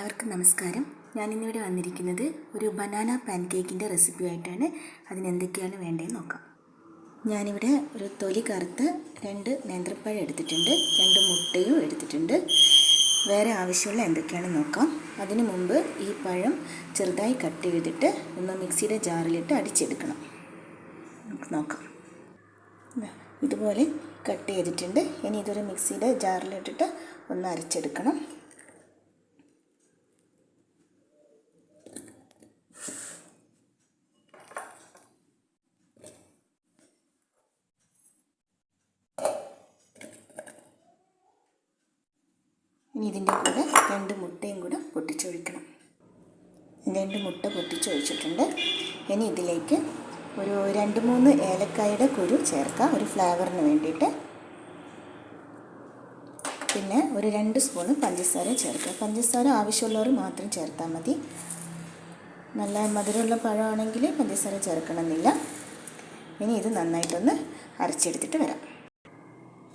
എല്ലാവർക്കും നമസ്കാരം. ഞാനിന്നിവിടെ വന്നിരിക്കുന്നത് ഒരു ബനാന പാൻകേക്കിൻ്റെ റെസിപ്പി ആയിട്ടാണ്. അതിനെന്തൊക്കെയാണ് വേണ്ടതെന്ന് നോക്കാം. ഞാനിവിടെ ഒരു തൊലി കറുത്ത് 2 നേന്ത്രപ്പഴം എടുത്തിട്ടുണ്ട്, 2 മുട്ടയും എടുത്തിട്ടുണ്ട്. വേറെ ആവശ്യമുള്ള എന്തൊക്കെയാണെന്ന് നോക്കാം. അതിനു മുമ്പ് ഈ പഴം ചെറുതായി കട്ട് ചെയ്തിട്ട് ഒന്ന് മിക്സിയുടെ ജാറിലിട്ട് അടിച്ചെടുക്കണം. നമുക്ക് നോക്കാം. ഇതുപോലെ കട്ട് ചെയ്തിട്ടുണ്ട്. ഇനി ഇതൊരു മിക്സിയുടെ ജാറിലിട്ടിട്ട് ഒന്ന് അരച്ചെടുക്കണം. ഇനി ഇതിൻ്റെ കൂടെ 2 മുട്ടയും കൂടെ പൊട്ടിച്ചൊഴിക്കണം. 2 മുട്ട പൊട്ടിച്ചൊഴിച്ചിട്ടുണ്ട്. ഇനി ഇതിലേക്ക് ഒരു 2-3 ഏലക്കായുടെ കുരു ചേർക്കാം, ഒരു ഫ്ലേവറിന് വേണ്ടിയിട്ട്. പിന്നെ ഒരു 2 സ്പൂണ് പഞ്ചസാര ചേർക്കാം. പഞ്ചസാര ആവശ്യമുള്ളവർ മാത്രം ചേർത്താൽ മതി. നല്ല മധുരമുള്ള പഴമാണെങ്കിൽ പഞ്ചസാര ചേർക്കണമെന്നില്ല. ഇനി ഇത് നന്നായിട്ടൊന്ന് അരച്ചെടുത്തിട്ട് വരാം.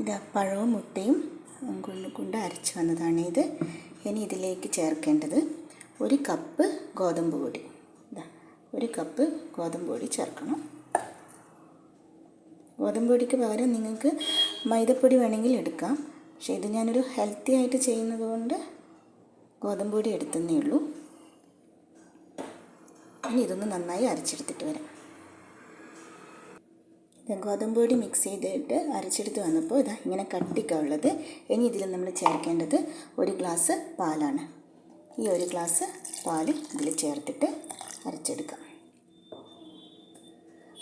ഇത് പഴവും മുട്ടയും കൊണ്ട് അരച്ച് വന്നതാണ് ഇത്. ഇനി ഇതിലേക്ക് ചേർക്കേണ്ടത് 1 കപ്പ് ഗോതമ്പ് പൊടി. 1 കപ്പ് ഗോതമ്പ് പൊടി ചേർക്കണം. ഗോതമ്പ് പൊടിക്ക് പകരം നിങ്ങൾക്ക് മൈദപ്പൊടി വേണമെങ്കിൽ എടുക്കാം. പക്ഷേ ഇത് ഞാനൊരു ഹെൽത്തി ആയിട്ട് ചെയ്യുന്നത് കൊണ്ട് ഗോതമ്പ് പൊടി എടുത്തന്നേ ഉള്ളൂ. ഇനി ഇതൊന്ന് നന്നായി അരച്ചെടുത്തിട്ട് വരാം. ഗോതമ്പ് പൊടി മിക്സ് ചെയ്തിട്ട് അരച്ചെടുത്ത് വന്നപ്പോൾ ഇതാ ഇങ്ങനെ കട്ടിക്കാണ് ഉള്ളത്. ഇനി ഇതിൽ നമ്മൾ ചേർക്കേണ്ടത് 1 ഗ്ലാസ് പാലാണ്. ഈ 1 ഗ്ലാസ് പാൽ ഇതിൽ ചേർത്തിട്ട് അരച്ചെടുക്കാം.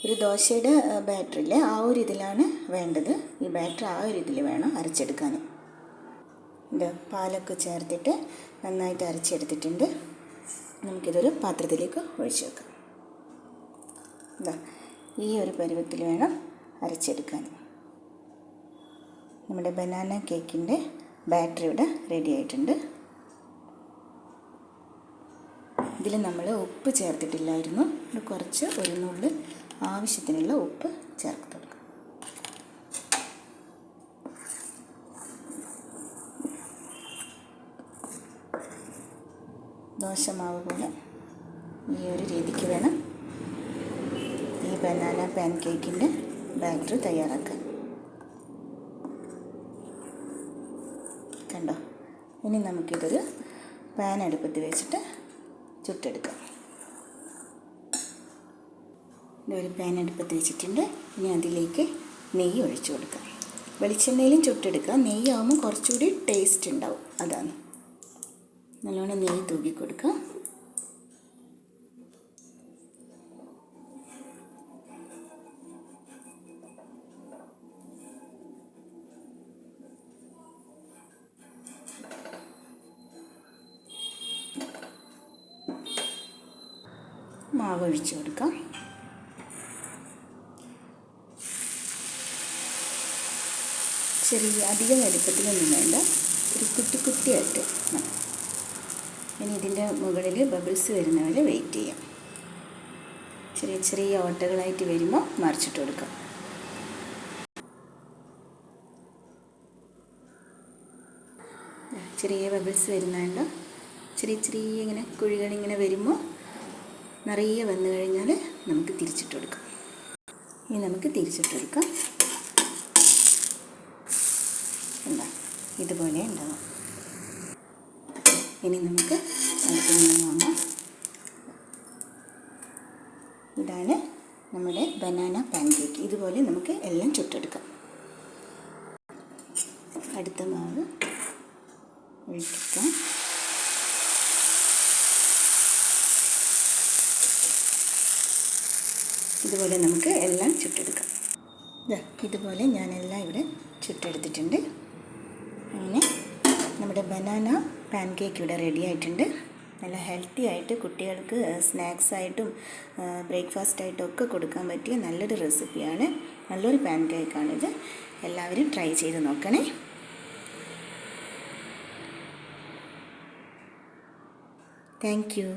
ഒരു ദോശയുടെ ബാറ്ററില്ലേ, ആ ഒരു ഇതിലാണ് വേണ്ടത്. ഈ ബാറ്റർ ആ ഒരു ഇതിൽ വേണം അരച്ചെടുക്കാൻ. ഇത് പാലൊക്കെ ചേർത്തിട്ട് നന്നായിട്ട് അരച്ചെടുത്തിട്ടുണ്ട്. നമുക്കിതൊരു പാത്രത്തിലേക്ക് ഒഴിച്ച് വെക്കാം. ഇതാ ഈ ഒരു പരുവത്തിൽ വേണം അരച്ചെടുക്കാൻ. നമ്മുടെ ബനാന കേക്കിൻ്റെ ബാറ്ററി ഇവിടെ റെഡി ആയിട്ടുണ്ട്. ഇതിൽ നമ്മൾ ഉപ്പ് ചേർത്തിട്ടില്ലായിരുന്നു. കുറച്ച് ഒരു നുള്ള് ആവശ്യത്തിനുള്ള ഉപ്പ് ചേർത്ത് കൊടുക്കാം. ദോശമാവ് പോലെ ഈ ഒരു രീതിക്ക് വേണം ഈ ബനാന പാൻകേക്കിൻ്റെ ബാറ്റർ തയ്യാറാക്കാൻ. കണ്ടോ? ഇനി നമുക്കിതൊരു പാൻ അടുപ്പത്ത് വെച്ചിട്ട് ചുട്ടെടുക്കാം. ഇതൊരു പാൻ അടുപ്പത്ത് വെച്ചിട്ടുണ്ട്. ഇനി അതിലേക്ക് നെയ്യ് ഒഴിച്ചു കൊടുക്കാം. വെളിച്ചെണ്ണയിലും ചുട്ടെടുക്കാം. നെയ്യാകുമ്പോൾ കുറച്ചുകൂടി ടേസ്റ്റ് ഉണ്ടാവും, അതാണ്. നല്ലോണം നെയ്യ് തൂക്കി കൊടുക്കാം. മാവ് ഒഴിച്ചു കൊടുക്കാം. അധികം വലുപ്പത്തിലൊന്നും വേണ്ട, ഒരു കുട്ടിയായിട്ട്. ഇനി ഇതിൻ്റെ മുകളിൽ ബബിൾസ് വരുന്ന വരെ വെയിറ്റ് ചെയ്യാം. ചെറിയ ഓട്ടകളായിട്ട് വരുമ്പോൾ മറിച്ചിട്ട് കൊടുക്കാം. ചെറിയ ബബിൾസ് വരുന്നുണ്ട്. ചെറിയ ഇങ്ങനെ കുഴികളിങ്ങനെ വരുമ്പോൾ നിറയെ വന്നു കഴിഞ്ഞാൽ നമുക്ക് തിരിച്ചിട്ട് കൊടുക്കാം. ഇനി നമുക്ക് തിരിച്ചിട്ട് കൊടുക്കാം. എന്താ ഇതുപോലെ ഉണ്ടാവും. ഇനി നമുക്ക് അടുത്ത് വാങ്ങാം. ഇതാണ് നമ്മുടെ ബനാന പാൻകേക്ക്. ഇതുപോലെ നമുക്ക് എല്ലാം ചുട്ടെടുക്കാം. അടുത്ത മാവ് ഒഴിക്കാം. ഇതുപോലെ നമുക്ക് എല്ലാം ചുട്ടെടുക്കാം. ഇതുപോലെ ഞാനെല്ലാം ഇവിടെ ചുട്ടെടുത്തിട്ടുണ്ട്. അങ്ങനെ നമ്മുടെ ബനാന പാൻകേക്ക് ഇവിടെ റെഡി ആയിട്ടുണ്ട്. നല്ല ഹെൽത്തി ആയിട്ട് കുട്ടികൾക്ക് സ്നാക്സായിട്ടും ബ്രേക്ക്ഫാസ്റ്റായിട്ടും ഒക്കെ കൊടുക്കാൻ പറ്റിയ നല്ലൊരു റെസിപ്പിയാണ്. നല്ലൊരു പാൻകേക്കാണിത്. എല്ലാവരും ട്രൈ ചെയ്ത് നോക്കണേ. Thank you.